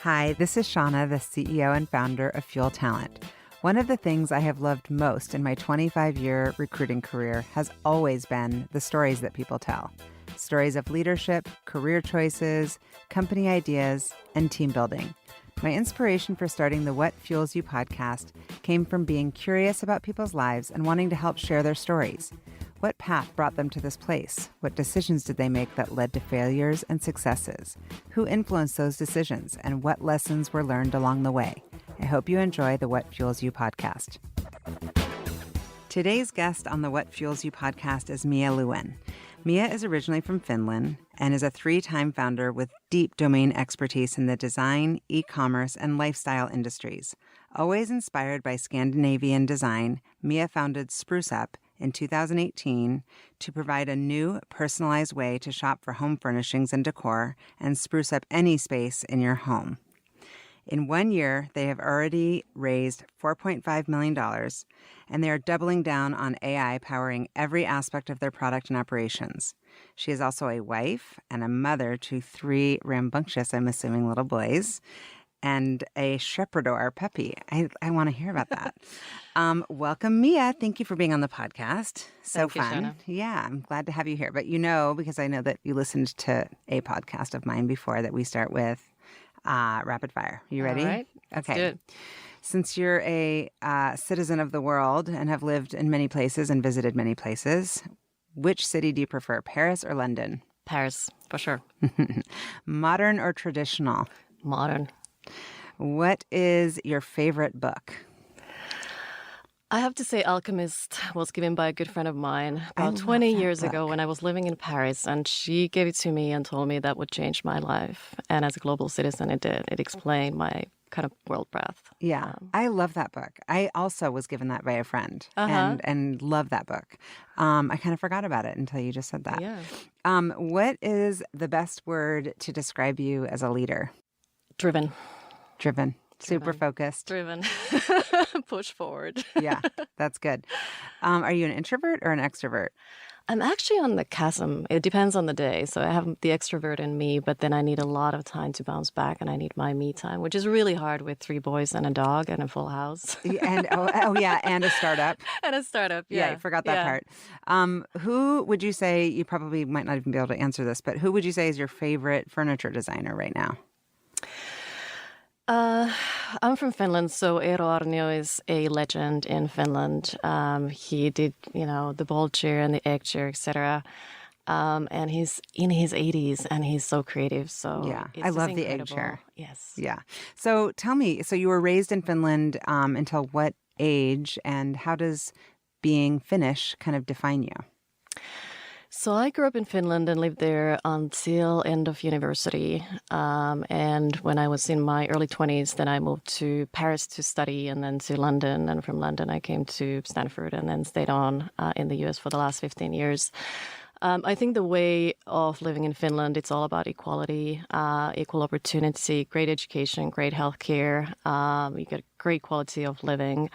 Hi, this is Shauna, the CEO and founder of Fuel Talent. One of the things I have loved most in my 25-year recruiting career has always been the stories that people tell. Stories of leadership, career choices, company ideas, and team building. My inspiration for starting the What Fuels You podcast came from being curious about people's lives and wanting to help share their stories. What path brought them to this place? What decisions did they make that led to failures and successes? Who influenced those decisions, and what lessons were learned along the way? I hope you enjoy the What Fuels You podcast. Today's guest on the What Fuels You podcast is Mia Lewin. Mia is originally from Finland and is a 3-time founder with deep domain expertise in the design, e-commerce, and lifestyle industries. Always inspired by Scandinavian design, Mia founded Spruce Up in 2018 to provide a new, personalized way to shop for home furnishings and decor and spruce up any space in your home. In 1 year, they have already raised $4.5 million, and they are doubling down on AI powering every aspect of their product and operations. She is also a wife and a mother to 3 rambunctious, I'm assuming, little boys, and a Shepherdor puppy. I want to hear about that. Welcome, Mia. Thank you for being on the podcast. So Thank you, fun. Shanna. Yeah, I'm glad to have you here. But you know, because I know that you listened to a podcast of mine before, that we start with rapid fire. You ready? All right. Let's do it. Since you're a citizen of the world and have lived in many places and visited many places, which city do you prefer, Paris or London? Paris, for sure. Modern or traditional? Modern. What is your favorite book? I have to say Alchemist was given by a good friend of mine about 20 years ago when I was living in Paris, and she gave it to me and told me that would change my life. And as a global citizen, it did. It explained my kind of world path. Yeah, I love that book. I also was given that by a friend and love that book. I kind of forgot about it until you just said that. Yeah. What is the best word to describe you as a leader? Driven. Super focused. Driven. Push forward. Yeah, that's good. Are you an introvert or an extrovert? I'm actually on the chasm. It depends on the day. So I have the extrovert in me, but then I need a lot of time to bounce back, and I need my me time, which is really hard with 3 boys and a dog and a full house. And and a startup. And a startup, Yeah, I forgot that part. Who would you say, you probably might not even be able to answer this, but who would you say is your favorite furniture designer right now? I'm from Finland, so Eero Arnio is a legend in Finland. He did, the ball chair and the egg chair, etc. And he's in his 80s, and he's so creative. So yeah, it's I just love the egg incredible. chair. Yes. Yeah. So tell me, so you were raised in Finland until what age, and how does being Finnish kind of define you? So I grew up in Finland and lived there until end of university. And when I was in my early 20s, then I moved to Paris to study, and then to London. And from London, I came to Stanford and then stayed on in the US for the last 15 years. I think the way of living in Finland, it's all about equality, equal opportunity, great education, great healthcare. You get great quality of living.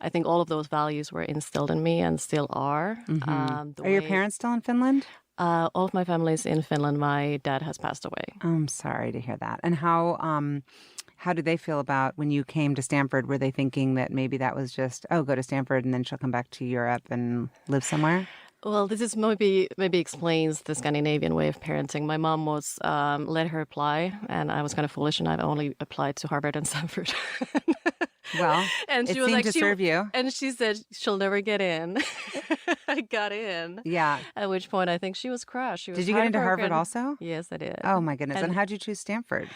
I think all of those values were instilled in me and still are. Mm-hmm. Are your parents still in Finland? All of my family is in Finland. My dad has passed away. I'm sorry to hear that. And how did they feel about when you came to Stanford? Were they thinking that maybe that was just, go to Stanford and then she'll come back to Europe and live somewhere? Well, this is maybe explains the Scandinavian way of parenting. My mom was let her apply, and I was kind of foolish, and I've only applied to Harvard and Stanford. Well, and it seemed to serve you. And she said she'll never get in. I got in. Yeah. At which point I think she was crushed. Did you get into Harvard also? Yes, I did. Oh my goodness! And how'd you choose Stanford?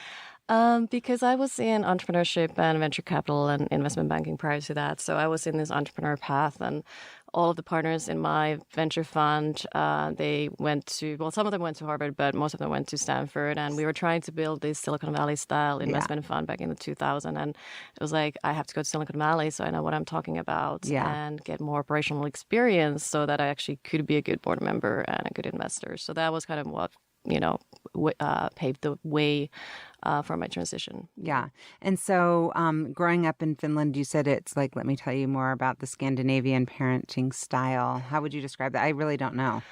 Because I was in entrepreneurship and venture capital and investment banking prior to that. So I was in this entrepreneur path, and all of the partners in my venture fund, they went to, some of them went to Harvard, but most of them went to Stanford. And we were trying to build this Silicon Valley style investment fund back in the 2000. And it was like, I have to go to Silicon Valley so I know what I'm talking about and get more operational experience so that I actually could be a good board member and a good investor. So that was kind of what, paved the way for my transition. Yeah. And so growing up in Finland, you said it's like, let me tell you more about the Scandinavian parenting style. How would you describe that? I really don't know.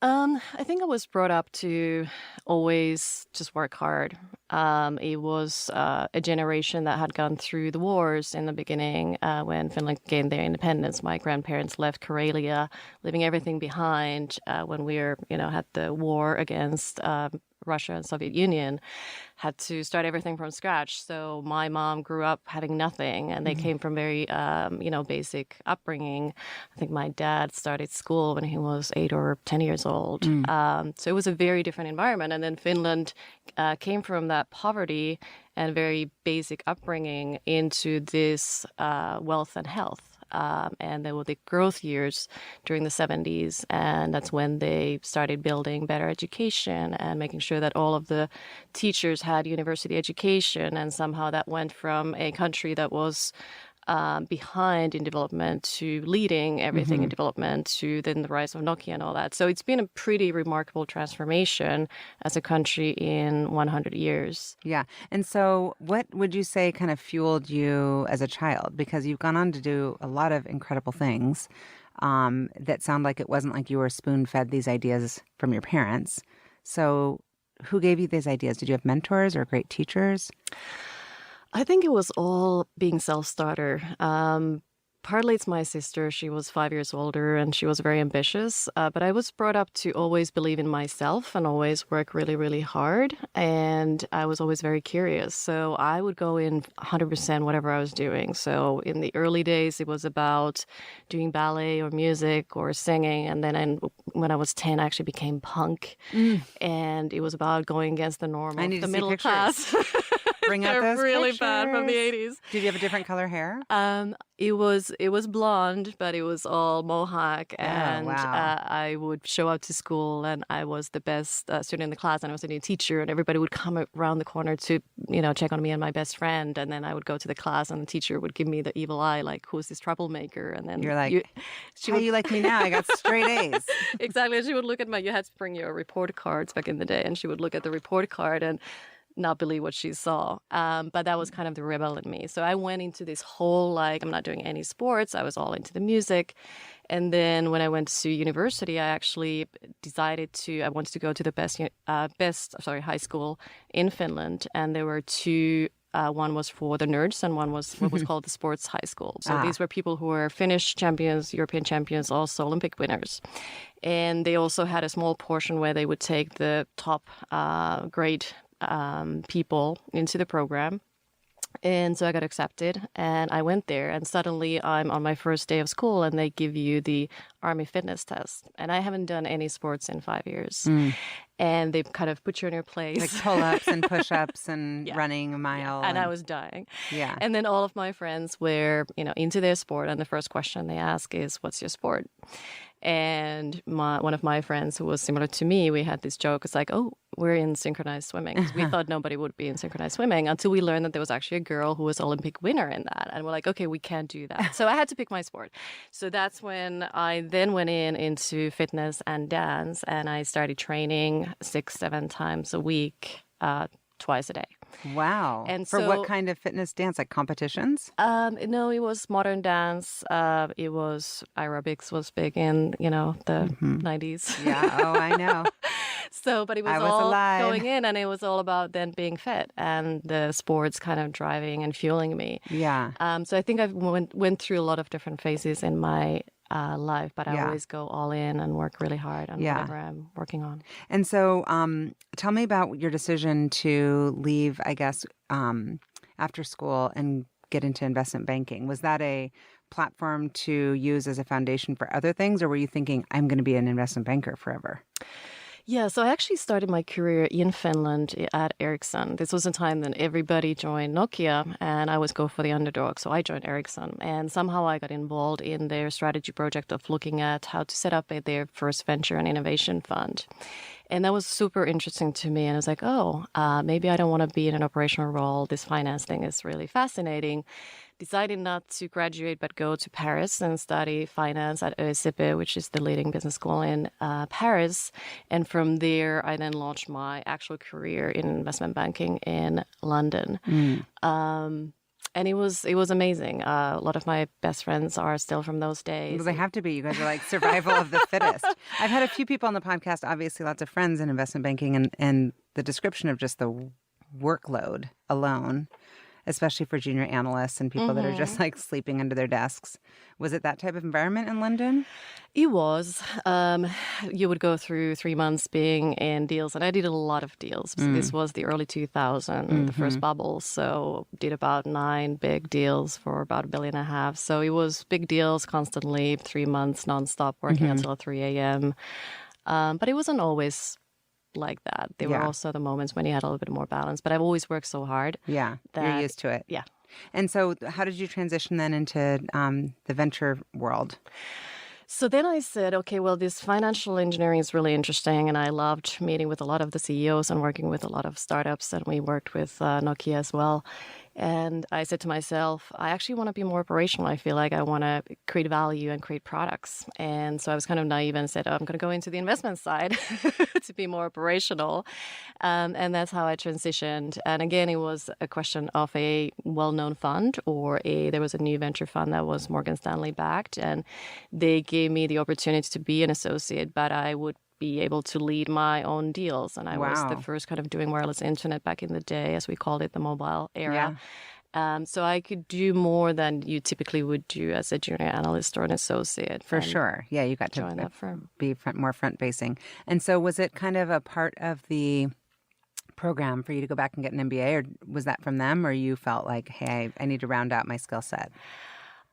I think I was brought up to always just work hard. It was a generation that had gone through the wars in the beginning when Finland gained their independence. My grandparents left Karelia, leaving everything behind when we were, had the war against Russia and Soviet Union, had to start everything from scratch. So my mom grew up having nothing, and they came from very, basic upbringing. I think my dad started school when he was 8 or 10 years old. So it was a very different environment. And then Finland came from that poverty and very basic upbringing into this wealth and health. And there were the growth years during the 70s, and that's when they started building better education and making sure that all of the teachers had university education. And somehow that went from a country that was behind in development to leading everything in development to then the rise of Nokia and all that. So it's been a pretty remarkable transformation as a country in 100 years. Yeah. And so what would you say kind of fueled you as a child? Because you've gone on to do a lot of incredible things that sound like it wasn't like you were spoon-fed these ideas from your parents. So who gave you these ideas? Did you have mentors or great teachers? I think it was all being self-starter. Partly it's my sister. She was 5 years older and she was very ambitious. But I was brought up to always believe in myself and always work really, really hard. And I was always very curious. So I would go in 100% whatever I was doing. So in the early days, it was about doing ballet or music or singing. And then when I was 10, I actually became punk. And it was about going against the norm of the middle class. Bring out those really pictures. Bad from the 80s. Did you have a different color hair? It was blonde, but it was all mohawk, and I would show up to school, and I was the best student in the class, and I was a new teacher, and everybody would come around the corner to check on me and my best friend, and then I would go to the class, and the teacher would give me the evil eye, like, who's this troublemaker? And then you're like, how you like me now? I got straight A's. Exactly. And she would look at you had to bring your report cards back in the day, and she would look at the report card and not believe what she saw. But that was kind of the rebel in me. So I went into this whole, I'm not doing any sports. I was all into the music. And then when I went to university, I actually decided I wanted to go to the best high school in Finland. And there were two. One was for the nerds and one was what was called the sports high school. So these were people who were Finnish champions, European champions, also Olympic winners. And they also had a small portion where they would take the top grade people into the program. And so I got accepted and I went there, and suddenly I'm on my first day of school and they give you the Army fitness test. And I haven't done any sports in 5 years. And they kind of put you in your place. Like pull-ups and push-ups and running a mile. Yeah. And I was dying. Yeah. And then all of my friends were, into their sport. And the first question they ask is, what's your sport? And one of my friends who was similar to me, we had this joke. It's like, oh, we're in synchronized swimming. 'Cause we thought nobody would be in synchronized swimming until we learned that there was actually a girl who was Olympic winner in that. And we're like, okay, we can't do that. So I had to pick my sport. So that's when I then went into fitness and dance. And I started training 6-7 times a week, twice a day. Wow. And for what kind of fitness dance, like competitions? No, it was modern dance. It was aerobics was big in, the 90s. Yeah. Oh, I know. But it was all going in, and it was all about then being fit and the sports kind of driving and fueling me. Yeah. So I think I went through a lot of different phases in my life, but I always go all in and work really hard on whatever I'm working on. And so tell me about your decision to leave, I guess, after school and get into investment banking. Was that a platform to use as a foundation for other things, or were you thinking, I'm going to be an investment banker forever? Yeah, so I actually started my career in Finland at Ericsson. This was a time when everybody joined Nokia, and I was go for the underdog. So I joined Ericsson, and somehow I got involved in their strategy project of looking at how to set up their first venture and innovation fund. And that was super interesting to me. And I was like, maybe I don't want to be in an operational role. This finance thing is really fascinating. Decided not to graduate, but go to Paris and study finance at ESCP, which is the leading business school in Paris. And from there, I then launched my actual career in investment banking in London. And it was amazing. A lot of my best friends are still from those days. Well, they have to be. You guys are like survival of the fittest. I've had a few people on the podcast, obviously lots of friends in investment banking, and the description of just the workload alone, especially for junior analysts and people that are just like sleeping under their desks. Was it that type of environment in London? It was. You would go through 3 months being in deals, and I did a lot of deals. So this was the early 2000s, the first bubble. So did about 9 big deals for about $1.5 billion. So it was big deals constantly, 3 months nonstop, working until 3 a.m. But it wasn't always like that. There were also the moments when you had a little bit more balance. But I've always worked so hard. Yeah, you're used to it. Yeah. And so how did you transition then into the venture world? So then I said, okay, well, this financial engineering is really interesting. And I loved meeting with a lot of the CEOs and working with a lot of startups. And we worked with Nokia as well. And I said to myself, I actually want to be more operational. I feel like I want to create value and create products. And so I was kind of naive and said, I'm going to go into the investment side to be more operational. And that's how I transitioned. And again, it was a question of a well-known fund or there was a new venture fund that was Morgan Stanley backed. And they gave me the opportunity to be an associate, but I would be able to lead my own deals. And I was the first kind of doing wireless internet back in the day, as we called it, the mobile era. So I could do more than you typically would do as a junior analyst or an associate. For sure. Yeah, you got to join that firm. Be more front-facing. And so was it kind of a part of the program for you to go back and get an MBA, or was that from them, or you felt like, hey, I need to round out my skill set?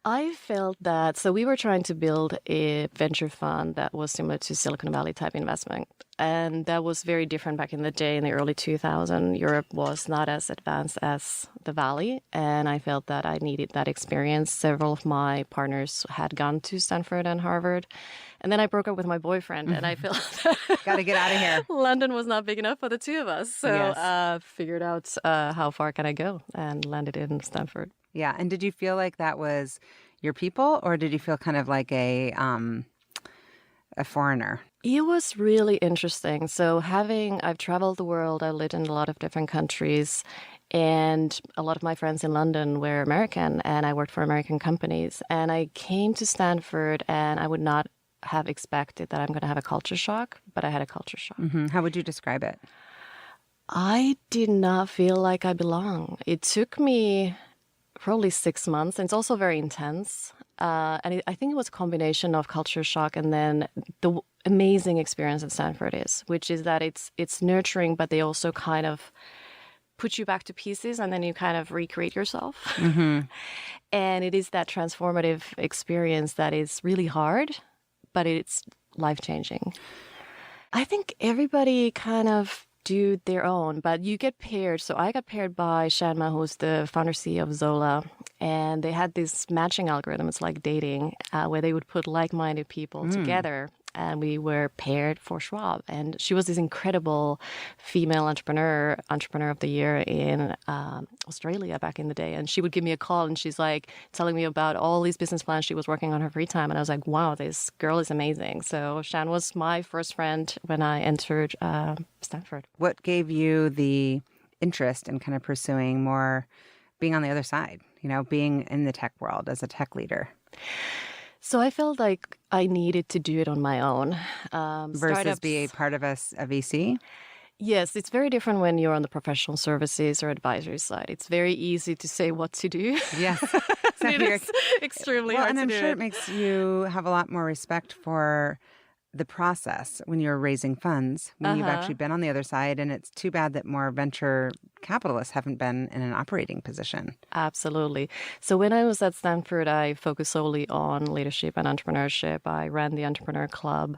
I felt that, so we were trying to build a venture fund that was similar to Silicon Valley type investment. And that was very different back in the day in the early 2000s. Europe was not as advanced as the Valley. And I felt that I needed that experience. Several of my partners had gone to Stanford and Harvard. And then I broke up with my boyfriend and I felt got to get out of here. London was not big enough for the two of us. So figured out how far can I go and landed in Stanford. Yeah. And did you feel like that was your people, or did you feel kind of like a foreigner? It was really interesting. So I've traveled the world, I lived in a lot of different countries, and a lot of my friends in London were American, and I worked for American companies. And I came to Stanford, and I would not have expected that I'm going to have a culture shock, but I had a culture shock. Mm-hmm. How would you describe it? I did not feel like I belong. It took me probably 6 months, and it's also very intense. I think it was a combination of culture shock and then the amazing experience that Stanford is, which is that it's nurturing, but they also kind of put you back to pieces and then you kind of recreate yourself. Mm-hmm. And it is that transformative experience that is really hard, but it's life-changing. I think everybody kind of do their own, but you get paired. So I got paired by Shanma, who's the founder CEO of Zola, and they had this matching algorithm. It's like dating, where they would put like-minded people together, and we were paired for Schwab. And she was this incredible female entrepreneur of the year in Australia back in the day. And she would give me a call, and she's like telling me about all these business plans she was working on her free time. And I was like, wow, this girl is amazing. So Shan was my first friend when I entered Stanford. What gave you the interest in kind of pursuing more being on the other side, being in the tech world as a tech leader? So I felt like I needed to do it on my own. Versus be a part of a VC? Yes, it's very different when you're on the professional services or advisory side. It's very easy to say what to do. Yes. Exactly. It's extremely hard to do. And I'm sure it makes you have a lot more respect for the process when you're raising funds, when you've actually been on the other side. And it's too bad that more venture capitalists haven't been in an operating position. Absolutely. So when I was at Stanford, I focused solely on leadership and entrepreneurship. I ran the Entrepreneur Club,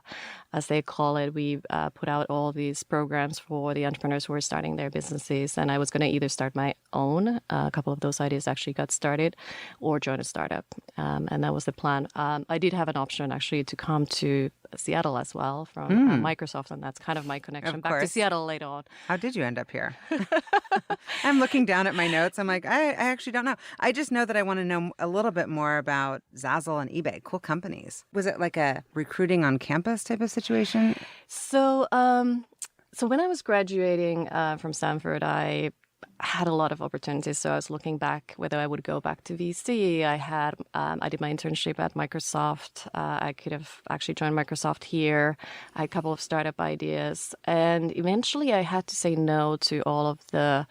as they call it. We put out all these programs for the entrepreneurs who were starting their businesses. And I was going to either start my own, a couple of those ideas actually got started, or join a startup. And that was the plan. I did have an option actually to come to Seattle as well from Microsoft, and that's kind of my connection back to Seattle later on. How did you end up here? I'm looking down at my notes. I'm like, I actually don't know. I just know that I want to know a little bit more about Zazzle and eBay, cool companies. Was it like a recruiting on campus type of situation? So when I was graduating from Stanford, I had a lot of opportunities. So I was looking back whether I would go back to VC. I did my internship at Microsoft. I could have actually joined Microsoft here. I had a couple of startup ideas. And eventually I had to say no to all of the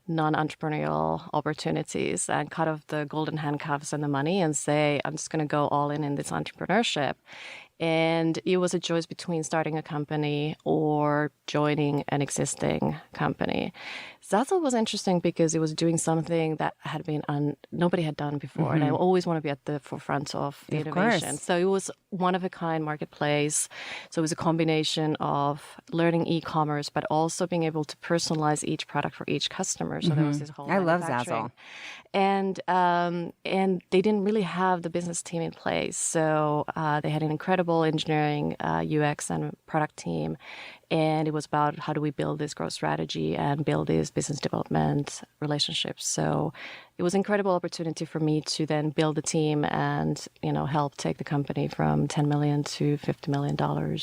non-entrepreneurial opportunities and cut off the golden handcuffs and the money and say, I'm just going to go all in this entrepreneurship. And it was a choice between starting a company or joining an existing company. Zazzle was interesting because it was doing something that had been nobody had done before. And I always want to be at the forefront of the innovation. Course. So it was one-of-a-kind marketplace. So it was a combination of learning e-commerce, but also being able to personalize each product for each customer. So there was this whole I love manufacturing. Zazzle. And they didn't really have the business team in place. So they had an incredible engineering, UX, and product team. And it was about how do we build this growth strategy and build these business development relationships. So it was an incredible opportunity for me to then build a team and, help take the company from $10 million to $50 million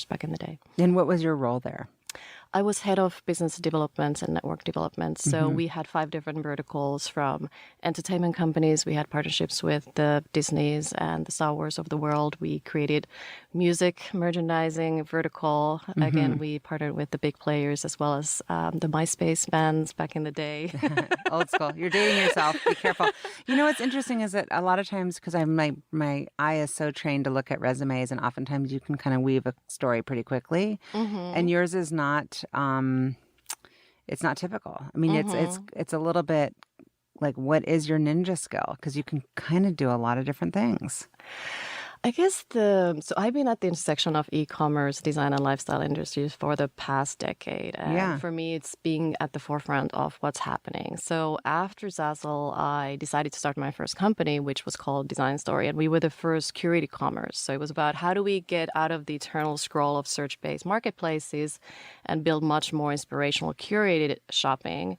back in the day. And what was your role there? I was head of business development and network development. So we had 5 different verticals from entertainment companies. We had partnerships with the Disneys and the Star Wars of the world. We created music merchandising vertical. Again, we partnered with the big players as well as the MySpace bands back in the day. Old school. You're dating yourself. Be careful. What's interesting is that a lot of times, because my eye is so trained to look at resumes, and oftentimes you can kind of weave a story pretty quickly, and yours is not. It's not typical. I mean, it's a little bit like, what is your ninja skill? Because you can kind of do a lot of different things. I guess so I've been at the intersection of e-commerce, design, and lifestyle industries for the past decade. And for me, it's being at the forefront of what's happening. So after Zazzle, I decided to start my first company, which was called Design Story. And we were the first curated commerce. So it was about how do we get out of the eternal scroll of search-based marketplaces and build much more inspirational curated shopping.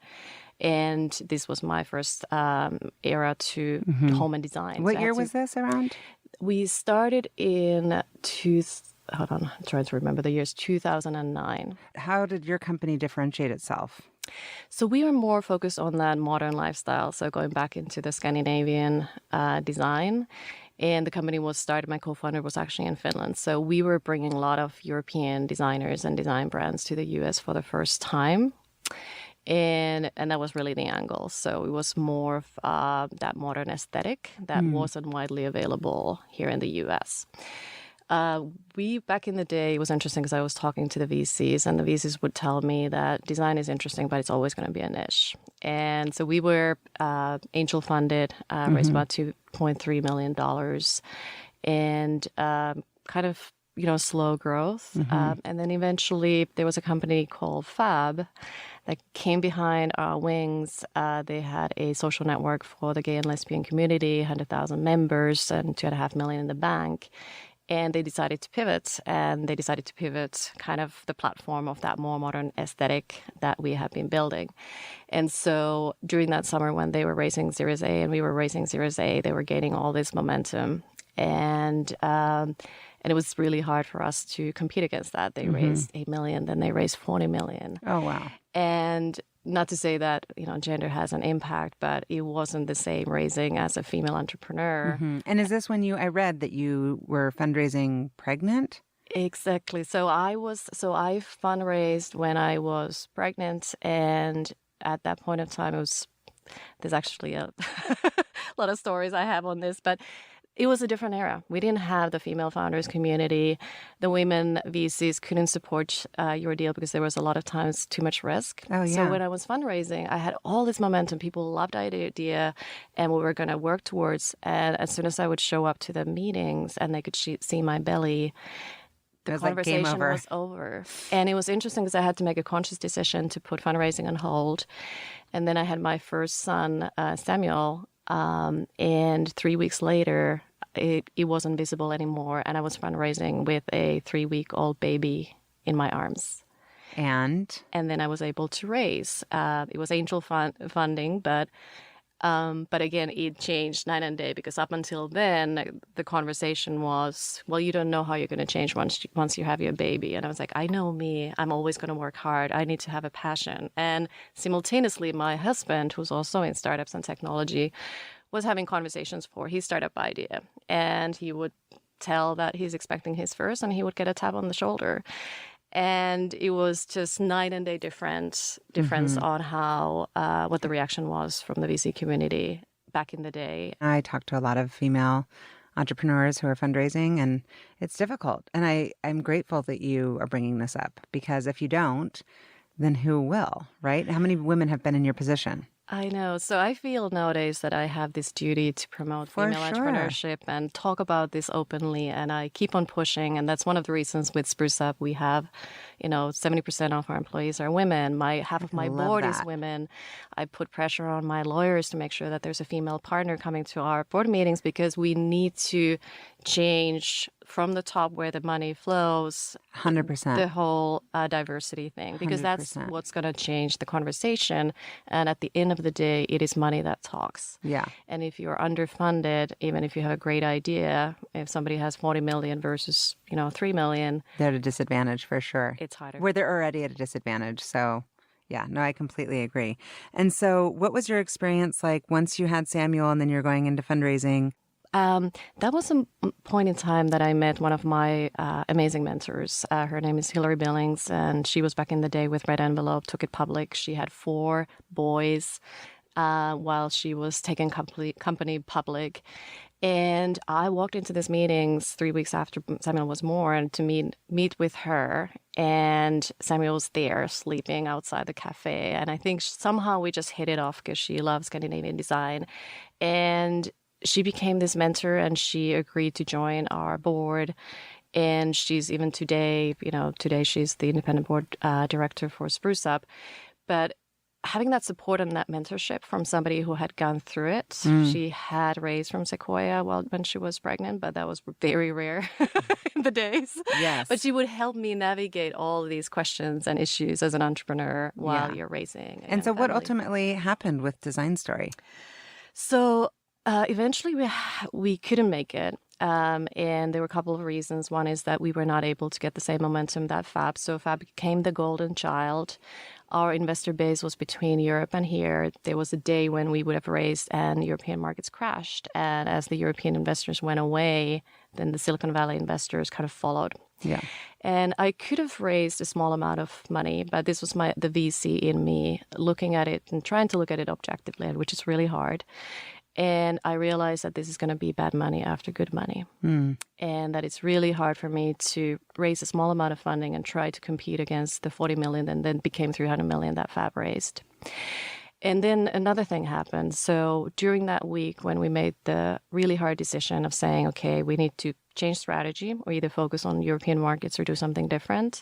And this was my first era to home and design. What year was this around? We started in hold on, I'm trying to remember the years, 2009. How did your company differentiate itself? So we were more focused on that modern lifestyle. So going back into the Scandinavian design. And the company was started, my co-founder was actually in Finland. So we were bringing a lot of European designers and design brands to the US for the first time. And that was really the angle. So it was more of that modern aesthetic that wasn't widely available here in the U.S. Back in the day, it was interesting because I was talking to the VCs, and the VCs would tell me that design is interesting, but it's always going to be a niche. And so we were angel funded, raised about $2.3 million, and kind of slow growth. And then eventually there was a company called Fab that came behind our wings. They had a social network for the gay and lesbian community, 100,000 members and $2.5 million in the bank. And they decided to pivot, kind of the platform of that more modern aesthetic that we have been building. And so during that summer when they were raising Series A and we were raising Series A, they were gaining all this momentum. And it was really hard for us to compete against that. They raised $8 million, then they raised $40 million. Oh, wow. And not to say that, gender has an impact, but it wasn't the same raising as a female entrepreneur. And is this when I read that you were fundraising pregnant? Exactly. So I fundraised when I was pregnant. And at that point of time, there's actually a lot of stories I have on this, but it was a different era. We didn't have the female founders community. The women VCs couldn't support your deal because there was a lot of times too much risk. Oh, yeah. So when I was fundraising, I had all this momentum. People loved the idea and we were going to work towards. And as soon as I would show up to the meetings and they could see my belly, the conversation was over. And it was interesting because I had to make a conscious decision to put fundraising on hold. And then I had my first son, Samuel, and 3 weeks later, it wasn't visible anymore. And I was fundraising with a 3-week-old baby in my arms. And then I was able to raise. It was angel funding, but But again, it changed night and day because up until then, the conversation was, well, you don't know how you're going to change once you have your baby. And I was like, I know me. I'm always going to work hard. I need to have a passion. And simultaneously, my husband, who's also in startups and technology, was having conversations for his startup idea. And he would tell that he's expecting his first, and he would get a tap on the shoulder. And it was just night and day difference on how what the reaction was from the VC community back in the day. I talk to a lot of female entrepreneurs who are fundraising, and it's difficult. And I'm grateful that you are bringing this up, because if you don't, then who will, right? How many women have been in your position? I know. So I feel nowadays that I have this duty to promote female entrepreneurship and talk about this openly. And I keep on pushing. And that's one of the reasons with Spruce Up, we have, 70% of our employees are women. Half of my board is women. I put pressure on my lawyers to make sure that there's a female partner coming to our board meetings, because we need to change from the top where the money flows, 100%. the whole diversity thing, because 100%. that's what's going to change the conversation. And at the end of the day, it is money that talks. Yeah. And if you're underfunded, even if you have a great idea, if somebody has 40 million versus, 3 million, they're at a disadvantage for sure. It's harder. Where they're already at a disadvantage. So yeah, no, I completely agree. And so what was your experience like once you had Samuel and then you're going into fundraising? That was a point in time that I met one of my amazing mentors. Her name is Hillary Billings, and she was back in the day with Red Envelope, took it public. She had 4 boys while she was taking company public. And I walked into these meetings 3 weeks after Samuel was born to meet with her. And Samuel was there sleeping outside the cafe. And I think somehow we just hit it off because she loves Scandinavian design. And she became this mentor, and she agreed to join our board. And she's even today she's the independent board director for Spruce Up. But having that support and that mentorship from somebody who had gone through it, she had raised from Sequoia when she was pregnant, but that was very rare in the days. Yes. But she would help me navigate all of these questions and issues as an entrepreneur while you're raising. And so what ultimately happened with Design Story? So eventually we couldn't make it. And there were a couple of reasons. One is that we were not able to get the same momentum that Fab. So Fab became the golden child. Our investor base was between Europe and here. There was a day when we would have raised and European markets crashed. And as the European investors went away, then the Silicon Valley investors kind of followed. Yeah. And I could have raised a small amount of money, but this was the VC in me looking at it and trying to look at it objectively, which is really hard. And I realized that this is going to be bad money after good money. And that it's really hard for me to raise a small amount of funding and try to compete against the 40 million and then became 300 million that Fab raised. And then another thing happened. So during that week when we made the really hard decision of saying, okay, we need to change strategy or either focus on European markets or do something different,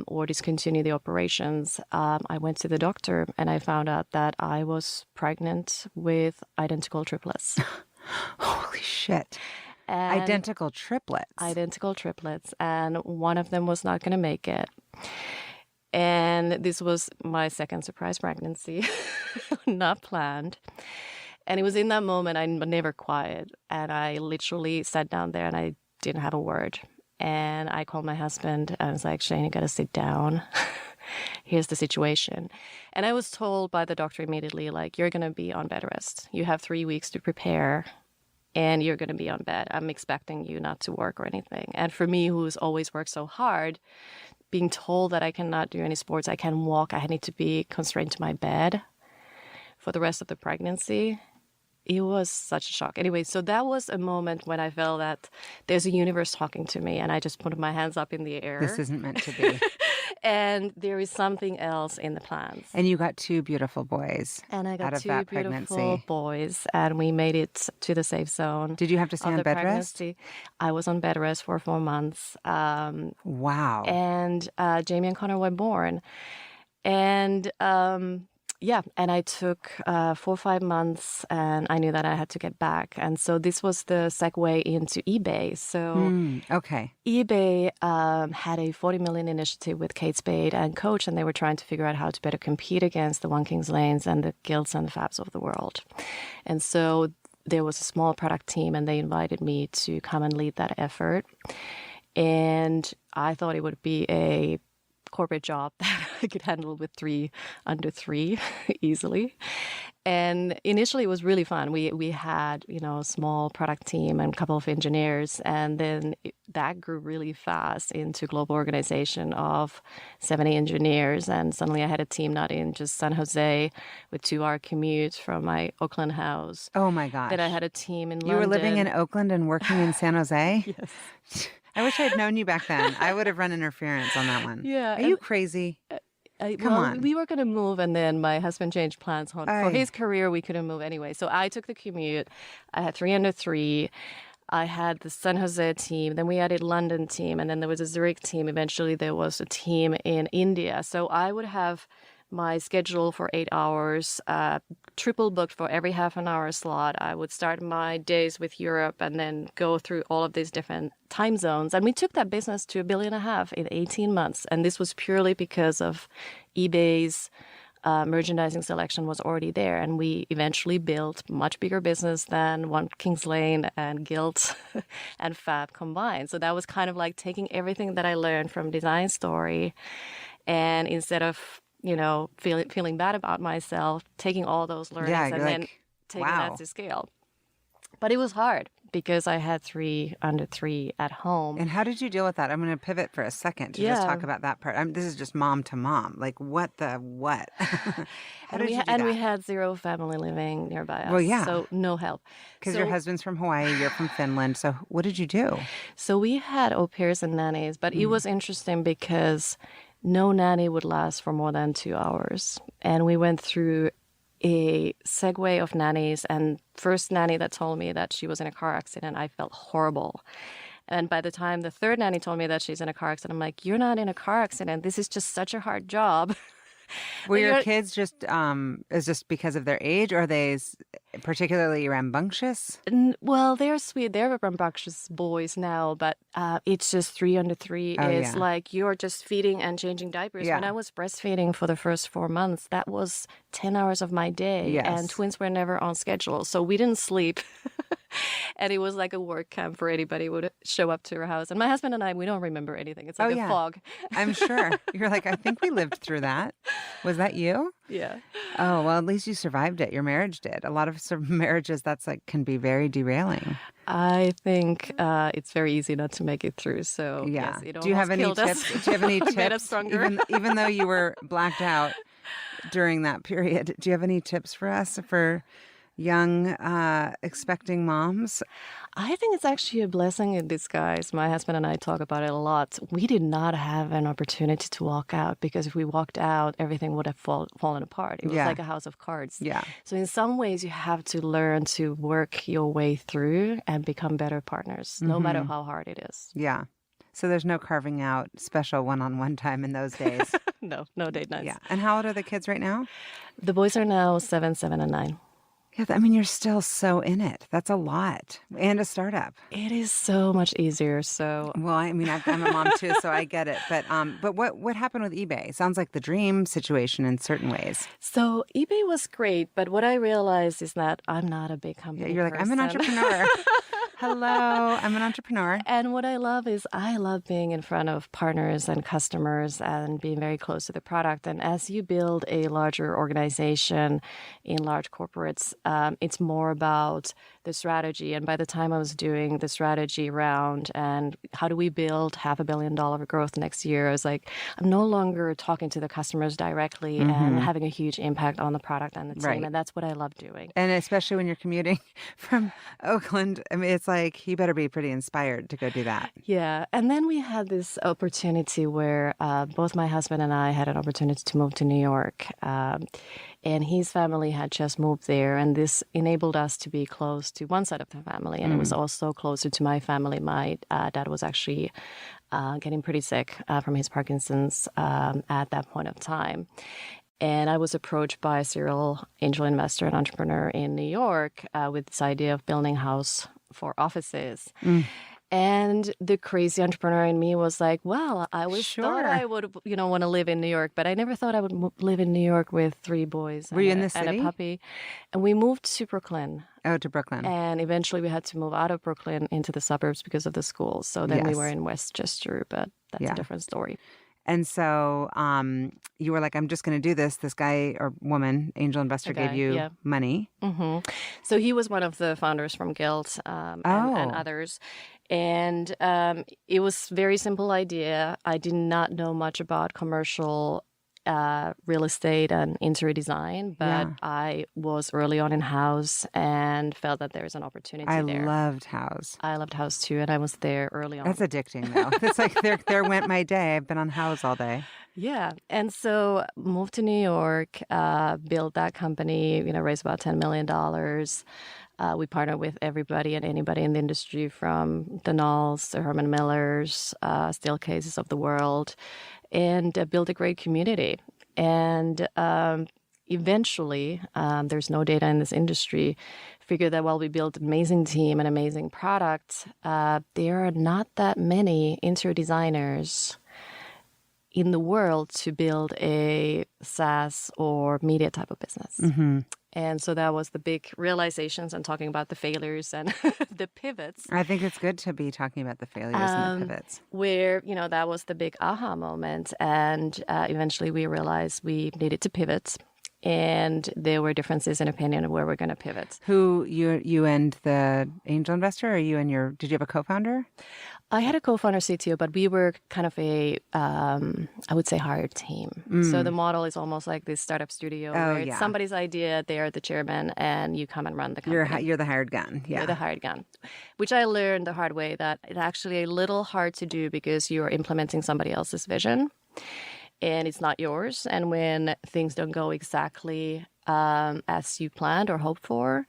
or discontinue the operations, I went to the doctor and I found out that I was pregnant with identical triplets. Holy shit. And identical triplets. Identical triplets. And one of them was not going to make it. And this was my second surprise pregnancy, not planned. And it was in that moment I'm never quiet. And I literally sat down there and I didn't have a word. And I called my husband and I was like, Shane, you got to sit down. Here's the situation. And I was told by the doctor immediately, like, you're going to be on bed rest. You have 3 weeks to prepare and you're going to be on bed. I'm expecting you not to work or anything. And for me, who's always worked so hard, being told that I cannot do any sports, I can walk, I need to be constrained to my bed for the rest of the pregnancy. It was such a shock. Anyway, so that was a moment when I felt that there's a universe talking to me, and I just put my hands up in the air. This isn't meant to be. And there is something else in the plans. And you got 2 beautiful boys. And I got out of 2 that beautiful pregnancy. boys, and we made it to the safe zone. Did you have to stay on bed rest? I was on bed rest for 4 months. Wow. And Jamie and Connor were born. And Yeah, and I took 4 or 5 months, and I knew that I had to get back. And so this was the segue into eBay. So Okay. eBay had a 40 million initiative with Kate Spade and Coach, and they were trying to figure out how to better compete against the One Kings Lanes and the Guilds and the Fabs of the world. And so there was a small product team, and they invited me to come and lead that effort. And I thought it would be a corporate job that I could handle with under three easily. And initially it was really fun. We had, a small product team and a couple of engineers, and then that grew really fast into a global organization of 70 engineers. And suddenly I had a team not in just San Jose with 2-hour commute from my Oakland house. Oh my gosh. Then I had a team in London. You were living in Oakland and working in San Jose? Yes. I wish I'd known you back then. I would have run interference on that one. Yeah. Are you crazy? Come on. We were going to move, and then my husband changed plans for his career. We couldn't move anyway. So I took the commute. I had 3 under 3. I had the San Jose team. Then we added London team, and then there was a Zurich team. Eventually, there was a team in India. So I would have my schedule for 8 hours, triple booked for every half an hour slot. I would start my days with Europe and then go through all of these different time zones. And we took that business to $1.5 billion in 18 months. And this was purely because of eBay's merchandising selection was already there. And we eventually built much bigger business than One Kings Lane and Guild and Fab combined. So that was kind of like taking everything that I learned from Design Story, and instead of feeling bad about myself, taking all those learnings and then taking that to scale. But it was hard because I had 3 under 3 at home. And how did you deal with that? I'm going to pivot for a second to just talk about that part. This is just mom to mom. Like, what? How did you do that? And we had 0 family living nearby us. Well, yeah. So no help. Because your husband's from Hawaii, you're from Finland. So what did you do? So we had au pairs and nannies, but it was interesting because no nanny would last for more than 2 hours. And we went through a segue of nannies, and first nanny that told me that she was in a car accident, I felt horrible. And by the time the third nanny told me that she's in a car accident, I'm like, you're not in a car accident. This is just such a hard job. Were your kids just, is this because of their age, or are they particularly rambunctious? Well, they're sweet. They're rambunctious boys now, but it's just 3 under 3. It's like you're just feeding and changing diapers. Yeah. When I was breastfeeding for the first 4 months, that was 10 hours of my day. Yes. And twins were never on schedule, so we didn't sleep. And it was like a work camp for anybody who would show up to our house. And my husband and I, we don't remember anything. It's like a fog. I'm sure. You're like, I think we lived through that. Was that you? Yeah. Oh, well, at least you survived it. Your marriage did. A lot of marriages, can be very derailing. I think it's very easy not to make it through. So, yeah. Yes, Do you have any tips? Do you have any tips? Made us stronger. Even though you were blacked out during that period, do you have any tips for us, for young expecting moms? I think it's actually a blessing in disguise. My husband and I talk about it a lot. We did not have an opportunity to walk out, because if we walked out, everything would have fallen apart. It was like a house of cards. Yeah. So in some ways, you have to learn to work your way through and become better partners, no matter how hard it is. Yeah. So there's no carving out special one-on-one time in those days. No date nights. Yeah. And how old are the kids right now? The boys are now 7, 7, and 9. Yeah, I mean, you're still so in it. That's a lot. And a startup. It is so much easier. So, well, I mean, I'm a mom too, so I get it. But what happened with eBay? Sounds like the dream situation in certain ways. So eBay was great, but what I realized is that I'm not a big company. Yeah, you're like, I'm an entrepreneur. Hello, I'm an entrepreneur. And what I love is I love being in front of partners and customers and being very close to the product. And as you build a larger organization in large corporates, it's more about the strategy. And by the time I was doing the strategy round and how do we build $500 million growth next year, I was like, I'm no longer talking to the customers directly and having a huge impact on the product and the team. Right. And that's what I love doing. And especially when you're commuting from Oakland, I mean, it's like, you better be pretty inspired to go do that. Yeah. And then we had this opportunity where both my husband and I had an opportunity to move to New York. And his family had just moved there. And this enabled us to be close to one side of the family. And it was also closer to my family. My dad was actually getting pretty sick from his Parkinson's at that point of time. And I was approached by a serial angel investor and entrepreneur in New York with this idea of building a house for offices. And the crazy entrepreneur in me was like, well, I always thought I would, want to live in New York, but I never thought I would live in New York with 3 boys Were you in the and a city? puppy. And we moved to Brooklyn. Oh, to Brooklyn. And eventually we had to move out of Brooklyn into the suburbs because of the schools. So then we were in Westchester, but that's a different story. And so you were like, I'm just going to do this. This guy or woman, angel investor, gave you money. So he was one of the founders from Guild and others. And it was a very simple idea. I did not know much about commercial real estate and interior design, but I was early on in house and felt that there's an opportunity there. I loved house. I loved house too, and I was there early on. That's addicting, though. It's like there went my day. I've been on house all day. Yeah, and so moved to New York, built that company. Raised about $10 million. We partnered with everybody and anybody in the industry, from the Knolls, the Herman Millers, Steelcases of the world, and built a great community. And eventually, there's no data in this industry, figured that while we built an amazing team and amazing product, there are not that many interior designers in the world to build a SaaS or media type of business. And so that was the big realizations and talking about the failures and the pivots. I think it's good to be talking about the failures and the pivots. Where, that was the big aha moment. And eventually we realized we needed to pivot. And there were differences in opinion of where we're going to pivot. Who, you and the angel investor, or you and did you have a co-founder? I had a co-founder CTO, but we were kind of I would say, hired team. So the model is almost like this startup studio where it's somebody's idea, they're the chairman, and you come and run the company. You're the hired gun. Yeah. You're the hired gun, which I learned the hard way that it's actually a little hard to do because you're implementing somebody else's vision and it's not yours. And when things don't go exactly as you planned or hoped for,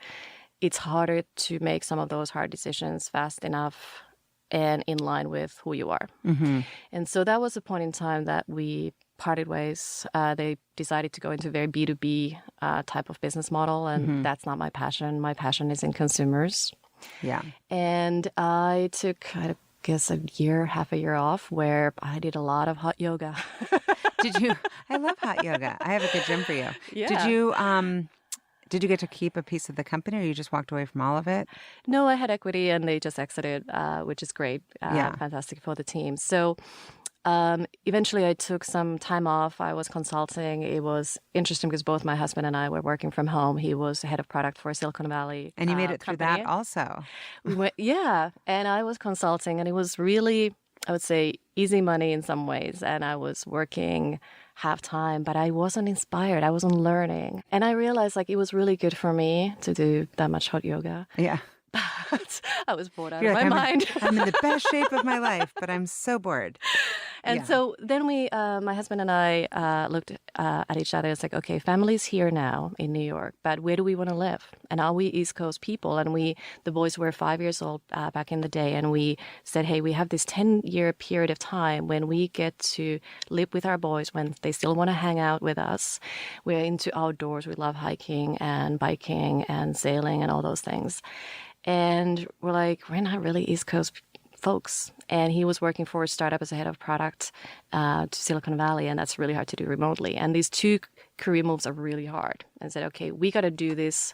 it's harder to make some of those hard decisions fast enough and in line with who you are. And so that was a point in time that we parted ways. They decided to go into a very B2B type of business model, and that's not my passion. My passion is in consumers. Yeah. And I took, I guess, half a year off where I did a lot of hot yoga. Did you? I love hot yoga. I have a good gym for you. Yeah. Did you get to keep a piece of the company, or you just walked away from all of it? No, I had equity, and they just exited, which is great. Fantastic for the team. So eventually I took some time off. I was consulting. It was interesting because both my husband and I were working from home. He was head of product for Silicon Valley. And you made it through company. that also. We went, and I was consulting, and it was really, I would say, easy money in some ways. And I was working half time, but I wasn't inspired. I wasn't learning. And I realized it was really good for me to do that much hot yoga. Yeah. But I was bored out of my mind. I'm in the best shape of my life, but I'm so bored. And so then my husband and I looked at each other. It's like, okay, family's here now in New York, but where do we want to live? And are we East Coast people? And the boys were 5 years old back in the day. And we said, hey, we have this 10-year period of time when we get to live with our boys when they still want to hang out with us. We're into outdoors. We love hiking and biking and sailing and all those things. And we're like, we're not really East Coast folks. And he was working for a startup as a head of product to Silicon Valley, and that's really hard to do remotely. And these two career moves are really hard. And said, okay, we got to do this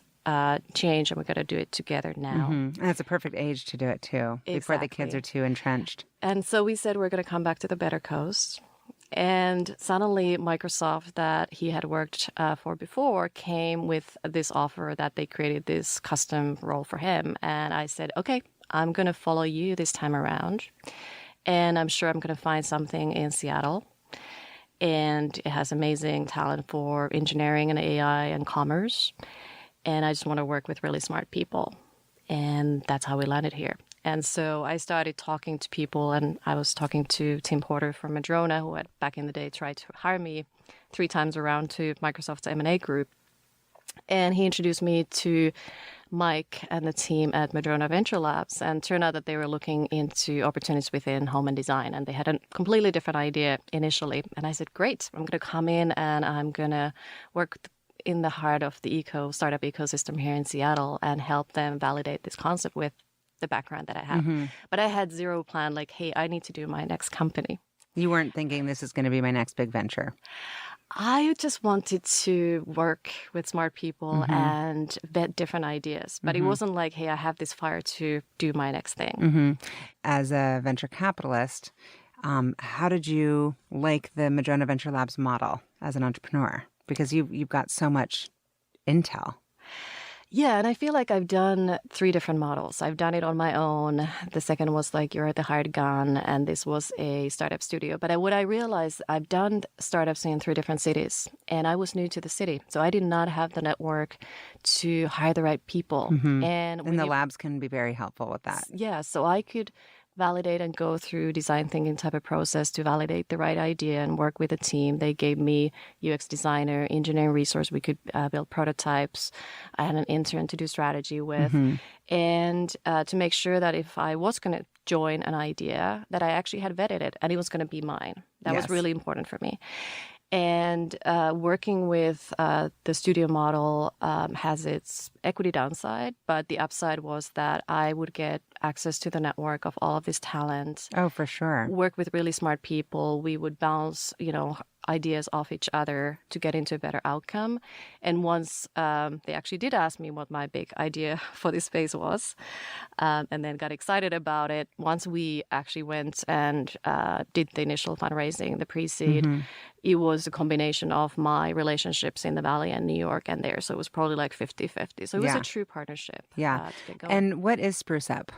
change, and we got to do it together now. And that's a perfect age to do it too, before the kids are too entrenched. And so we said we're going to come back to the better coast. And suddenly Microsoft, that he had worked for before, came with this offer that they created this custom role for him. And I said, okay, I'm going to follow you this time around. And I'm sure I'm going to find something in Seattle. And it has amazing talent for engineering and AI and commerce. And I just want to work with really smart people. And that's how we landed here. And so I started talking to people, and I was talking to Tim Porter from Madrona, who had back in the day tried to hire me 3 times around to Microsoft's M&A group. And he introduced me to Mike and the team at Madrona Venture Labs, and turned out that they were looking into opportunities within home and design, and they had a completely different idea initially. And I said, great, I'm going to come in and I'm going to work in the heart of the startup ecosystem here in Seattle and help them validate this concept with the background that I have. But I had zero plan, like, hey, I need to do my next company. You weren't thinking this is going to be my next big venture. I just wanted to work with smart people and vet different ideas. But it wasn't like, hey, I have this fire to do my next thing. As a venture capitalist, how did you like the Madrona Venture Labs model as an entrepreneur? Because you've got so much intel. Yeah, and I feel like I've done 3 different models. I've done it on my own. The second was like you're the hired gun, and this was a startup studio. But what I realized, I've done startups in 3 different cities, and I was new to the city. So I did not have the network to hire the right people. And the labs can be very helpful with that. Yeah, so I could validate and go through design thinking type of process to validate the right idea and work with a team. They gave me UX designer, engineering resource. We could build prototypes. I had an intern to do strategy with. And to make sure that if I was going to join an idea, that I actually had vetted it and it was going to be mine. That was really important for me. And working with the studio model has its equity downside, but the upside was that I would get access to the network of all of this talent. Oh, for sure. Work with really smart people. We would bounce, ideas off each other to get into a better outcome. And once they actually did ask me what my big idea for this space was, and then got excited about it. Once we actually went and did the initial fundraising, the pre-seed, it was a combination of my relationships in the Valley and New York and there. So it was probably like 50-50. So it was a true partnership. Yeah. To get going. And what is Spruce Up?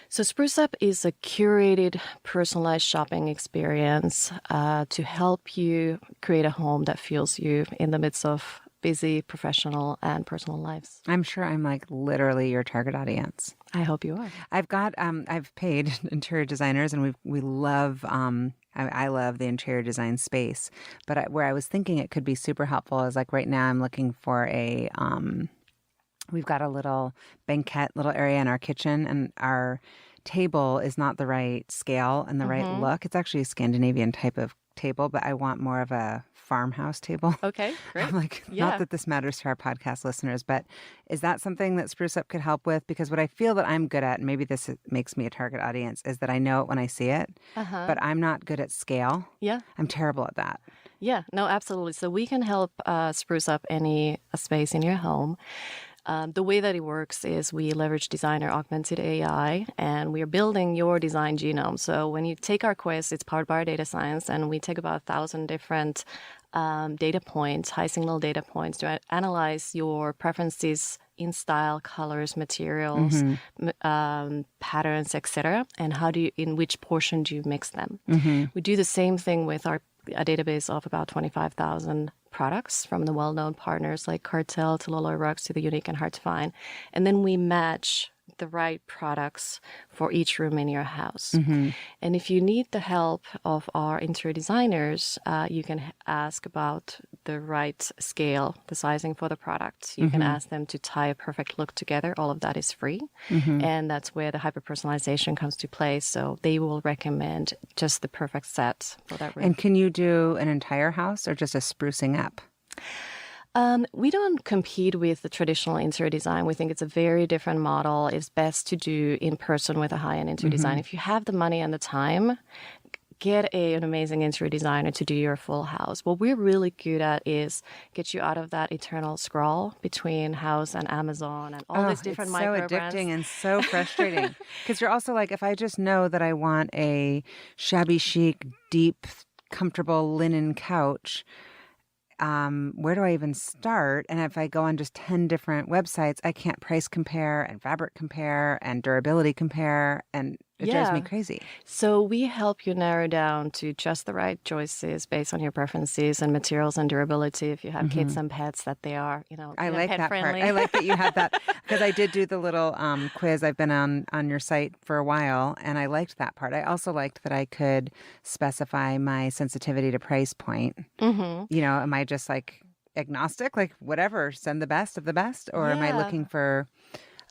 So Spruce Up is a curated, personalized shopping experience to help you create a home that fuels you in the midst of busy professional and personal lives. I'm sure I'm like literally your target audience. I hope you are. I've paid interior designers, and we love. I love the interior design space, but where I was thinking it could be super helpful is like right now I'm looking for a. We've got a little banquette, little area in our kitchen, and our table is not the right scale and the right look. It's actually a Scandinavian type of table, but I want more of a farmhouse table. Okay, great. I'm like, not that this matters to our podcast listeners, but is that something that Spruce Up could help with? Because what I feel that I'm good at, and maybe this makes me a target audience, is that I know it when I see it, but I'm not good at scale. Yeah. I'm terrible at that. Yeah, no, absolutely. So we can help spruce up any space in your home. The way that it works is we leverage designer augmented AI, and we are building your design genome. So when you take our quiz, it's powered by our data science, and we take about 1,000 different data points, high signal data points, to analyze your preferences in style, colors, materials, patterns, etc., and in which portion do you mix them. We do the same thing with a database of about 25,000 products from the well-known partners like Cartel to Lolo Rugs to the Unique and Hard to Find. And then we match the right products for each room in your house. And if you need the help of our interior designers, you can ask about the right scale, the sizing for the product. You can ask them to tie a perfect look together. All of that is free. And that's where the hyper-personalization comes to play. So they will recommend just the perfect set for that room. And can you do an entire house or just a sprucing up? We don't compete with the traditional interior design. We think it's a very different model. It's best to do in person with a high-end interior design. If you have the money and the time, get an amazing interior designer to do your full house. What we're really good at is get you out of that eternal scroll between house and Amazon and all these different micro brands. It's so addicting and so frustrating. Because you're also like, if I just know that I want a shabby chic, deep, comfortable linen couch, where do I even start? And if I go on just 10 different websites, I can't price compare and fabric compare and durability compare, and it drives me crazy. So we help you narrow down to just the right choices based on your preferences and materials and durability. If you have kids and pets, that they are, I like pet that friendly. part. I like that you have that, because I did do the little quiz. I've been on your site for a while, and I liked that part. I also liked that I could specify my sensitivity to price point. Am I just like agnostic, like whatever, send the best of the best? Or am I looking for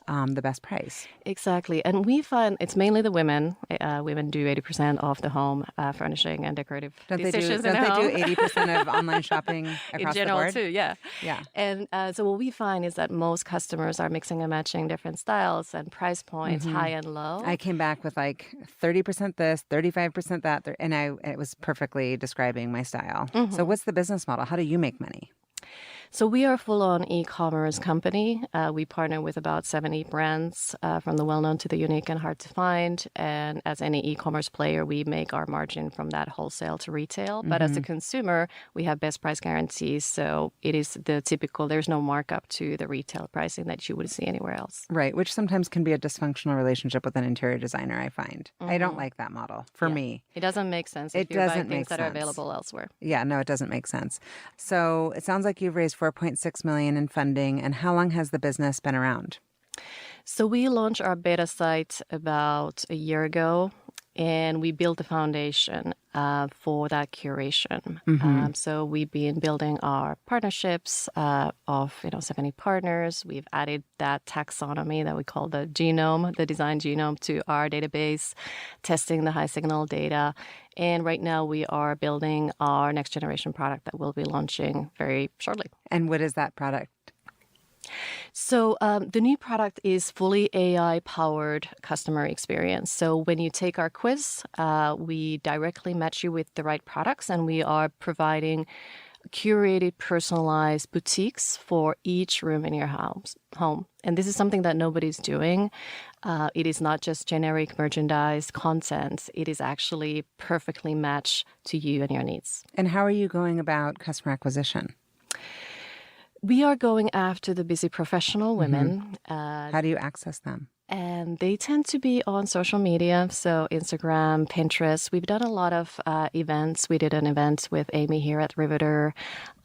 the best price? Exactly. And we find it's mainly the women. Women do 80% of the home furnishing and decorative decisions in the home. Don't they do 80% of online shopping across in general the board? too, yeah. Yeah. And so what we find is that most customers are mixing and matching different styles and price points, high and low. I came back with like 30% this, 35% that, and it was perfectly describing my style. So what's the business model? How do you make money? So we are a full-on e-commerce company. We partner with about 70 brands, from the well-known to the unique and hard to find. And as any e-commerce player, we make our margin from that wholesale to retail. But as a consumer, we have best price guarantees. So it is the typical, there's no markup to the retail pricing that you would see anywhere else. Right, which sometimes can be a dysfunctional relationship with an interior designer, I find. I don't like that model for me. It doesn't make sense if you're buying things that are available elsewhere. Yeah, no, it doesn't make sense. So it sounds like you've raised $4.6 million in funding. And how long has the business been around? So we launched our beta site about a year ago, and we built the foundation for that curation. So we've been building our partnerships of 70 partners. We've added that taxonomy that we call the genome, the design genome, to our database, testing the high signal data. And right now we are building our next generation product that we'll be launching very shortly. And what is that product? So the new product is fully AI-powered customer experience. So when you take our quiz, we directly match you with the right products, and we are providing curated, personalized boutiques for each room in your home. And this is something that nobody's doing. It is not just generic merchandise content. It is actually perfectly matched to you and your needs. And how are you going about customer acquisition? We are going after the busy professional women. How do you access them? And they tend to be on social media, so Instagram, Pinterest. We've done a lot of events. We did an event with Amy here at Riveter.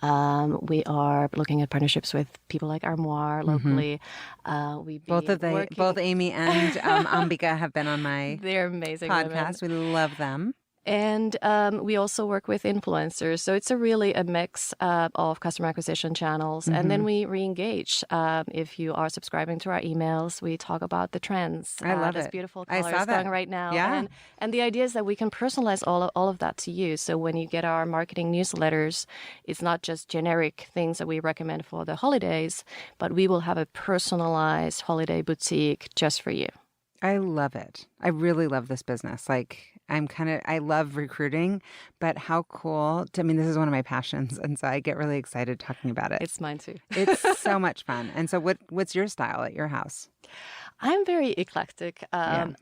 We are looking at partnerships with people like Armoire locally. Both Amy and Ambika have been on my They're amazing podcast. Women. We love them. And we also work with influencers. So it's really a mix of customer acquisition channels. And then we re-engage. If you are subscribing to our emails, we talk about the trends. I love this it. beautiful I colors saw that. going right now. Yeah. And the idea is that we can personalize all of that to you. So when you get our marketing newsletters, it's not just generic things that we recommend for the holidays, but we will have a personalized holiday boutique just for you. I love it. I really love this business. I love recruiting, but how cool. This is one of my passions. And so I get really excited talking about it. It's mine too. It's so much fun. And so what's your style at your house? I'm very eclectic.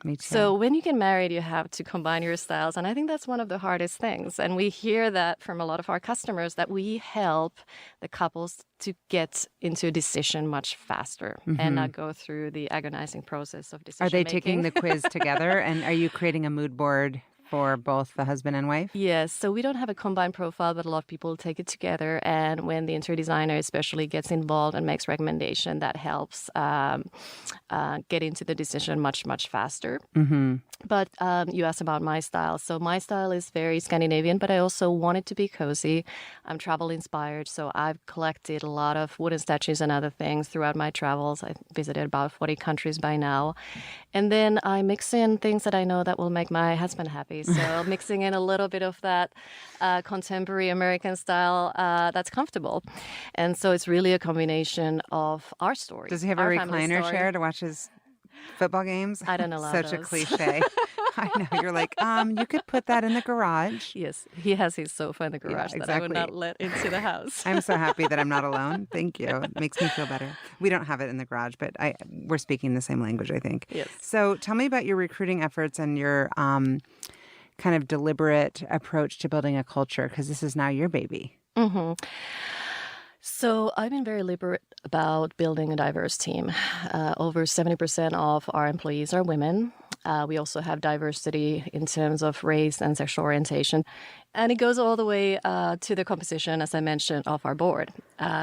Me too. So when you get married, you have to combine your styles. And I think that's one of the hardest things. And we hear that from a lot of our customers, that we help the couples to get into a decision much faster and not go through the agonizing process of decision making. Are they taking the quiz together? And are you creating a mood board for both the husband and wife? Yes. So we don't have a combined profile, but a lot of people take it together. And when the interior designer especially gets involved and makes recommendation, that helps get into the decision much, much faster. But you asked about my style. So my style is very Scandinavian, but I also want it to be cozy. I'm travel inspired. So I've collected a lot of wooden statues and other things throughout my travels. I've visited about 40 countries by now. And then I mix in things that I know that will make my husband happy. So mixing in a little bit of that contemporary American style that's comfortable. And so it's really a combination of our story. Does he have a recliner chair to watch his football games? I don't allow Such those. a cliche. I know. You're like, you could put that in the garage. Yes, he has his sofa in the garage that I would not let into the house. I'm so happy that I'm not alone. Thank you. It makes me feel better. We don't have it in the garage, but we're speaking the same language, I think. Yes. So tell me about your recruiting efforts and your kind of deliberate approach to building a culture, because this is now your baby. So I've been very deliberate about building a diverse team. Over 70% of our employees are women. We also have diversity in terms of race and sexual orientation. And it goes all the way to the composition, as I mentioned, of our board.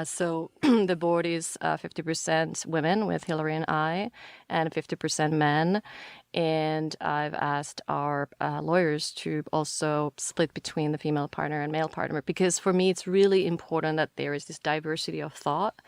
So the board is 50% women with Hillary and I, and 50% men. And I've asked our lawyers to also split between the female partner and male partner, because for me, it's really important that there is this diversity of thought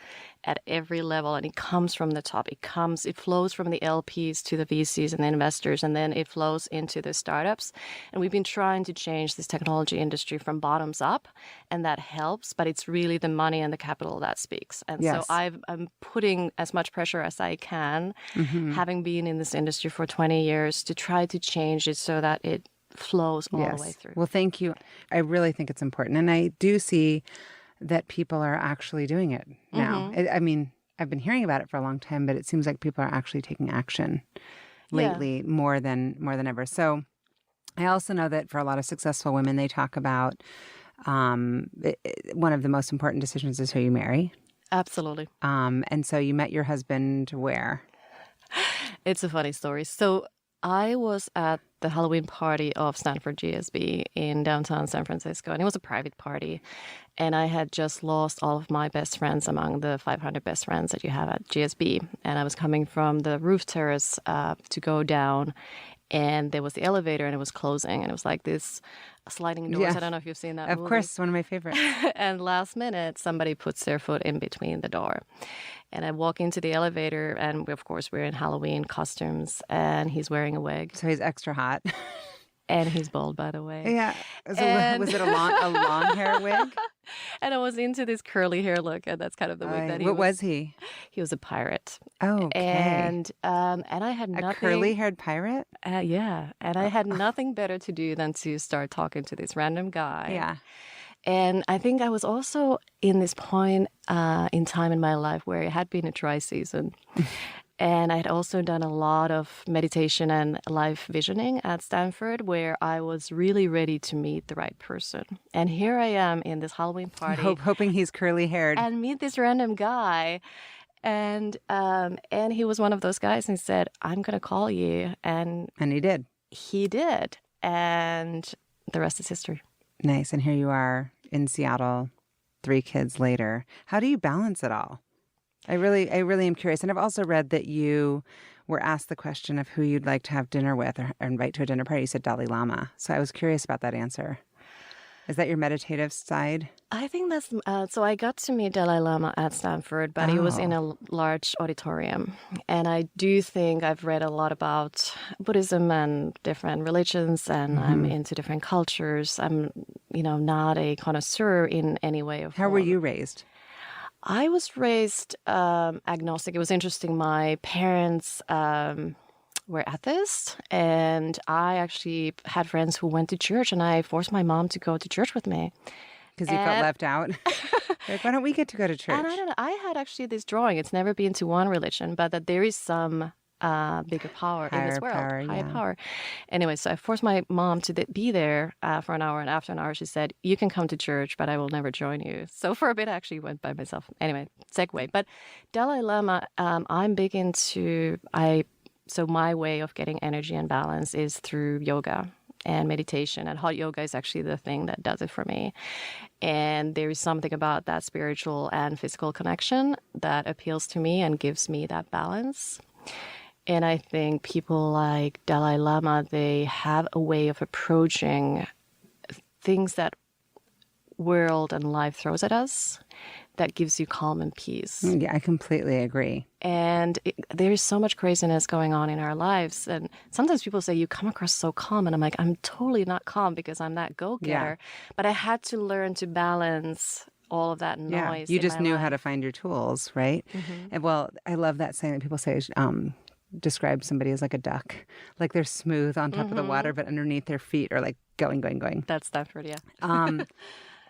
at every level, and it comes from the top. It flows from the LPs to the VCs and the investors, and then it flows into the startups. And we've been trying to change this technology industry from bottoms up, and that helps, but it's really the money and the capital that speaks. And Yes. so I'm putting as much pressure as I can, having been in this industry for 20 years, to try to change it so that it flows all the way through. Well, thank you. I really think it's important. And I do see that people are actually doing it now. I mean, I've been hearing about it for a long time, but it seems like people are actually taking action lately more than ever. So I also know that for a lot of successful women, they talk about one of the most important decisions is who you marry. Absolutely. And so you met your husband where? It's a funny story. So I was at the Halloween party of Stanford GSB in downtown San Francisco, and it was a private party. And I had just lost all of my best friends among the 500 best friends that you have at GSB. And I was coming from the roof terrace to go down, and there was the elevator, and it was closing, and it was like this sliding doors. Yeah. I don't know if you've seen that Of movie. course, one of my favorites. And last minute, somebody puts their foot in between the door. And I walk into the elevator, and of course, we're in Halloween costumes, and he's wearing a wig. So he's extra hot. And he's bald, by the way. Yeah. Was it a long hair wig? And I was into this curly hair look, and that's kind of the wig that he What was he? He was a pirate. Oh, okay. And I had nothing. A curly-haired pirate? Yeah. And I had nothing better to do than to start talking to this random guy. Yeah. And I think I was also in this point in time in my life where it had been a dry season. And I had also done a lot of meditation and life visioning at Stanford, where I was really ready to meet the right person. And here I am in this Halloween party. Hoping he's curly-haired. And meet this random guy. And he was one of those guys, and he said, "I'm going to call you." And he did. He did. And the rest is history. Nice. And here you are in Seattle, 3 kids later. How do you balance it all? I really am curious. And I've also read that you were asked the question of who you'd like to have dinner with or invite to a dinner party. You said Dalai Lama. So I was curious about that answer. Is that your meditative side? I think that's, so I got to meet Dalai Lama at Stanford, but it was in a large auditorium. And I do think I've read a lot about Buddhism and different religions, and I'm into different cultures. I'm, not a connoisseur in any way or form. How were you raised? I was raised agnostic. It was interesting. My parents were atheists, and I actually had friends who went to church, and I forced my mom to go to church with me. Because you felt left out? Like, why don't we get to go to church? And I don't know. I had actually this drawing. It's never been to one religion, but that there is some bigger power in this world. Higher power. Anyway, so I forced my mom to be there for an hour, and after an hour she said, "You can come to church, but I will never join you." So for a bit I actually went by myself. Anyway, segue. But Dalai Lama, I'm big into, so my way of getting energy and balance is through yoga and meditation, and hot yoga is actually the thing that does it for me. And there is something about that spiritual and physical connection that appeals to me and gives me that balance. And I think people like Dalai Lama, they have a way of approaching things that world and life throws at us that gives you calm and peace. Yeah, I completely agree. And there is so much craziness going on in our lives. And sometimes people say, "You come across so calm." And I'm like, I'm totally not calm because I'm that go-getter. Yeah. But I had to learn to balance all of that noise. You just knew how to find your tools, right? And well, I love that saying that people say, describe somebody as like a duck. Like they're smooth on top of the water, but underneath their feet are like going. That's Stanford, yeah.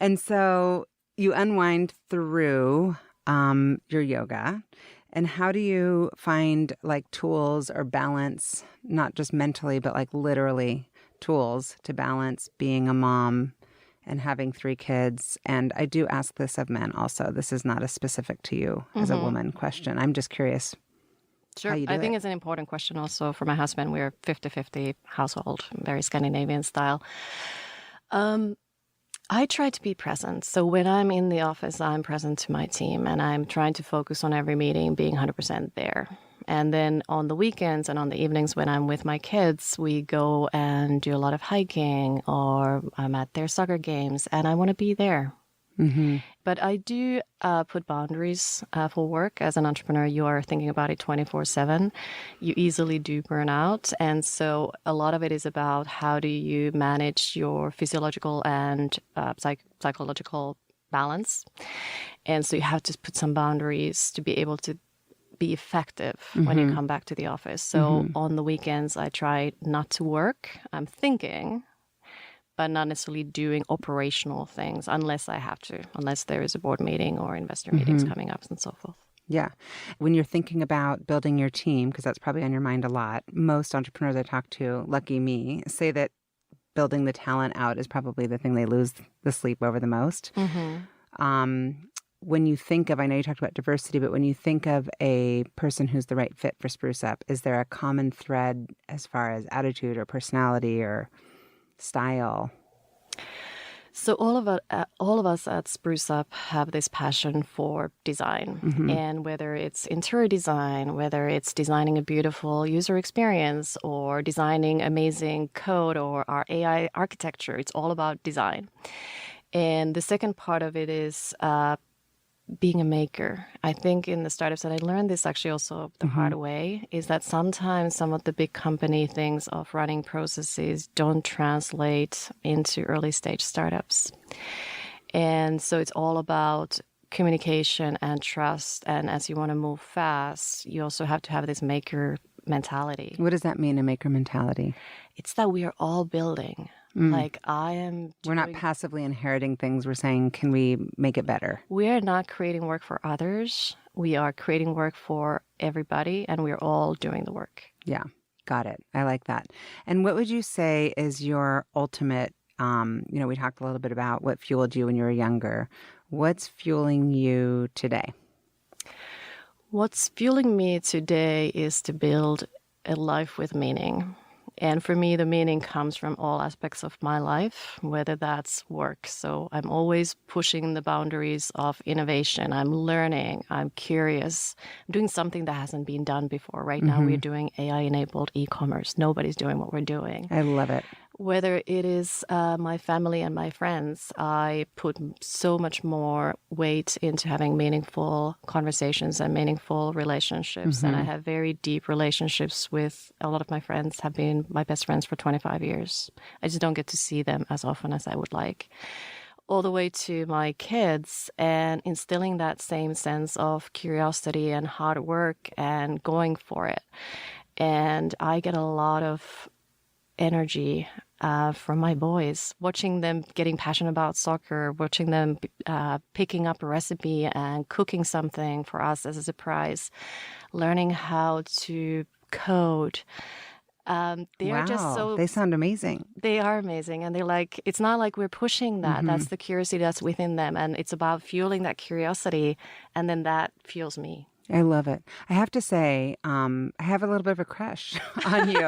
And so you unwind through your yoga. And how do you find like tools or balance, not just mentally, but like literally tools to balance being a mom and having 3 kids? And I do ask this of men also. This is not a specific to you as a woman question. I'm just curious. Sure. I think it's an important question also for my husband. We're 50-50 household, very Scandinavian style. I try to be present. So when I'm in the office, I'm present to my team and I'm trying to focus on every meeting, being 100% there. And then on the weekends and on the evenings when I'm with my kids, we go and do a lot of hiking or I'm at their soccer games and I want to be there. Mm-hmm. But I do put boundaries for work. As an entrepreneur, you are thinking about it 24/7. You easily do burn out. And so a lot of it is about how do you manage your physiological and psychological balance. And so you have to put some boundaries to be able to be effective when you come back to the office. So on the weekends, I try not to work. I'm thinking, but not necessarily doing operational things unless I have to, unless there is a board meeting or investor meetings coming up and so forth. Yeah. When you're thinking about building your team, because that's probably on your mind a lot, most entrepreneurs I talk to, lucky me, say that building the talent out is probably the thing they lose the sleep over the most. When you think of, I know you talked about diversity, but when you think of a person who's the right fit for Spruce Up, is there a common thread as far as attitude or personality or style? So all of us at Spruce Up have this passion for design, and whether it's interior design, whether it's designing a beautiful user experience, or designing amazing code or our AI architecture, it's all about design. And the second part of it is being a maker. I think in the startups, and I learned this actually also the hard way, is that sometimes some of the big company things of running processes don't translate into early stage startups. And so it's all about communication and trust. And as you want to move fast, you also have to have this maker mentality. What does that mean, a maker mentality? It's that we are all building. Like We're not passively inheriting things. We're saying, can we make it better? We're not creating work for others. We are creating work for everybody, and we're all doing the work. Yeah, got it. I like that. And what would you say is your ultimate, we talked a little bit about what fueled you when you were younger. What's fueling you today? What's fueling me today is to build a life with meaning. And for me, the meaning comes from all aspects of my life, whether that's work. So I'm always pushing the boundaries of innovation. I'm learning. I'm curious. I'm doing something that hasn't been done before. Right now, we're doing AI-enabled e-commerce. Nobody's doing what we're doing. I love it. Whether it is my family and my friends, I put so much more weight into having meaningful conversations and meaningful relationships. And I have very deep relationships with a lot of my friends, have been my best friends for 25 years. I just don't get to see them as often as I would like. All the way to my kids and instilling that same sense of curiosity and hard work and going for it. And I get a lot of energy from my boys, watching them getting passionate about soccer, watching them picking up a recipe and cooking something for us as a surprise, learning how to code. They are just so... They sound amazing. They are amazing. And they're like, it's not like we're pushing that. That's the curiosity that's within them. And it's about fueling that curiosity. And then that fuels me. I love it. I have to say, I have a little bit of a crush on you.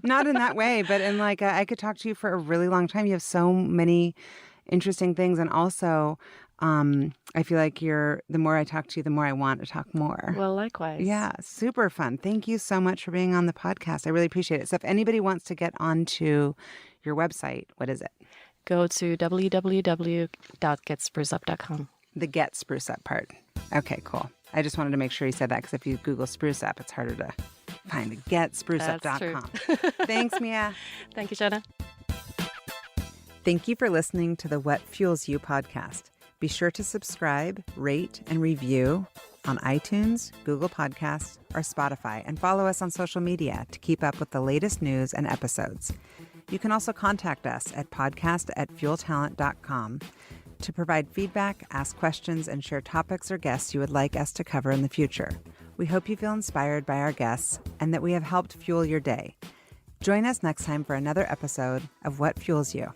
Not in that way, but in like, I could talk to you for a really long time. You have so many interesting things. And also, I feel like the more I talk to you, the more I want to talk more. Well, likewise. Yeah, super fun. Thank you so much for being on the podcast. I really appreciate it. So if anybody wants to get onto your website, what is it? Go to www.getspruceup.com. The Get Spruce Up part. Okay, cool. I just wanted to make sure you said that because if you Google Spruce Up, it's harder to find. The GetSpruceUp.com. Thanks, Mia. Thank you, Jenna. Thank you for listening to the What Fuels You podcast. Be sure to subscribe, rate, and review on iTunes, Google Podcasts, or Spotify, and follow us on social media to keep up with the latest news and episodes. You can also contact us at podcast@fueltalent.com to provide feedback, ask questions, and share topics or guests you would like us to cover in the future. We hope you feel inspired by our guests and that we have helped fuel your day. Join us next time for another episode of What Fuels You.